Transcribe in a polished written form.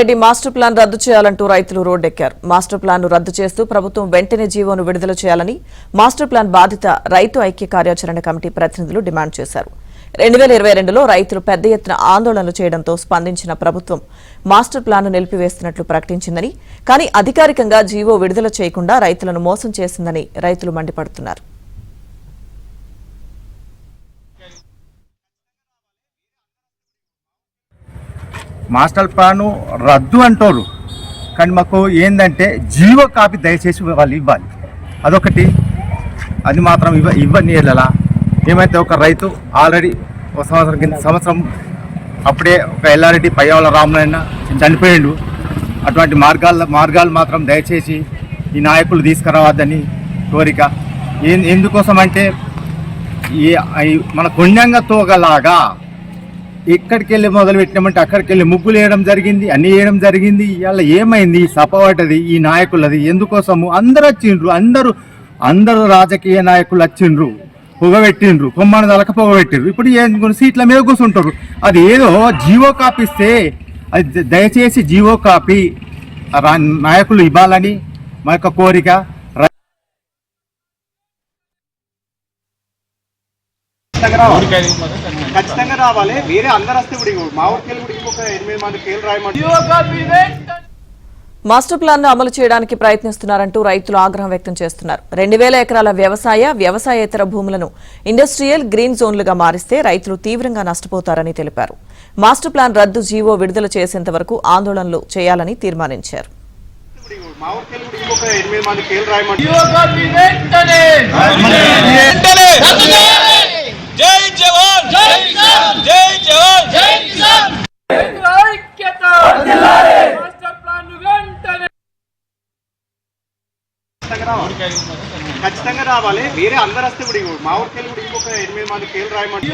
Reddy master plan రద్దు చేయాలంటూ రైతులు రోడ్డెక్కారు. మాస్టర్ ప్లాన్ ను రద్దు చేస్తూ ప్రభుత్వం వెంటనే జీవోను విడుదల చేయాలని మాస్టర్ ప్లాన్ బాధిత రైతు ఐక్య కార్యాచరణ కమిటీ ప్రతినిధులు డిమాండ్ చేశారు. 2022లో రైతులు పెద్ద ఎత్తున ఆందోళనలు చేయడంతో స్పందించిన ప్రభుత్వం మాస్టర్ ప్లాన్ ను నిలిపివేస్తున్నట్లు ప్రకటించిందని, కానీ అధికారికంగా జీవో విడుదల చేయకుండా రైతులను మోసం చేసిందని రైతులు మండిపడుతున్నారు. మాస్టర్ ప్లాన్ రద్దు అంటారు, కానీ మాకు ఏంటంటే జీవో కాపీ దయచేసి వాళ్ళు ఇవ్వాలి. అదొకటి, అది మాత్రం ఇవ్వని ఎలా ఏమైతే ఒక రైతు ఆల్రెడీ ఒక సంవత్సరం అప్పుడే ఒక ఎల్లారెడ్డి పయ్యావల రామనాయన చనిపోయిండు. అటువంటి మార్గాలు మాత్రం దయచేసి ఈ నాయకులు తీసుకురావద్దని కోరిక. ఎందుకోసం అంటే మన కొండంగా తోగలాగా ఎక్కడికి వెళ్ళి మొదలు పెట్టినామంటే అక్కడికి వెళ్ళి ముగ్గులు వేయడం జరిగింది, అన్నీ వేయడం జరిగింది. ఇవాళ ఏమైంది? సపవాటది ఈ నాయకులది. ఎందుకోసము అందరు వచ్చిండ్రు, అందరూ రాజకీయ నాయకులు వచ్చిండ్రు, పొగబెట్టిండ్రు, కొమ్మని దళక పొగబెట్టిండ్రు. ఇప్పుడు సీట్ల మీద కూర్చుంటారు. అది ఏదో జీవో కాపీ ఇస్తే అది దయచేసి జీవో కాపీ నాయకులు ఇవ్వాలని మా యొక్క కోరిక. ఖచ్చితంగా రావాలి. వేరే అందరు వస్తే మా ఊరికెళ్ళి ఒక 8 మంది కేలు రాయమంటే మాస్టర్ ప్లాన్ ను అమలు చేయడానికి ప్రయత్నిస్తున్నారంటూ రైతులు ఆగ్రహం వ్యక్తం చేస్తున్నారు. 2000 ఎకరాల వ్యవసాయేతర భూములను ఇండస్ట్రియల్ గ్రీన్ జోన్లుగా మారిస్తే రైతులు తీవ్రంగా నష్టపోతారని తెలిపారు. మాస్టర్ ప్లాన్ రద్దు జీవో విడుదల చేసేంత వరకు ఆందోళనలు చేయాలని తీర్మానించారు. మా ఊరికెళ్ళి ఒక 8 మంది కేలు రాయమంటే జై జవాన్ జై కిసాన్ జై జవాన్ జై కిసాన్ ఐక్యత వర్ధిల్లాలి మాస్టర్ ప్లాన్ ను వెంటనే ఖచ్చితంగా రావాలి. వేరే అందరు వస్తే మా ఊరికెళ్ళి ఒక 8 మంది కేలు రాయమంటే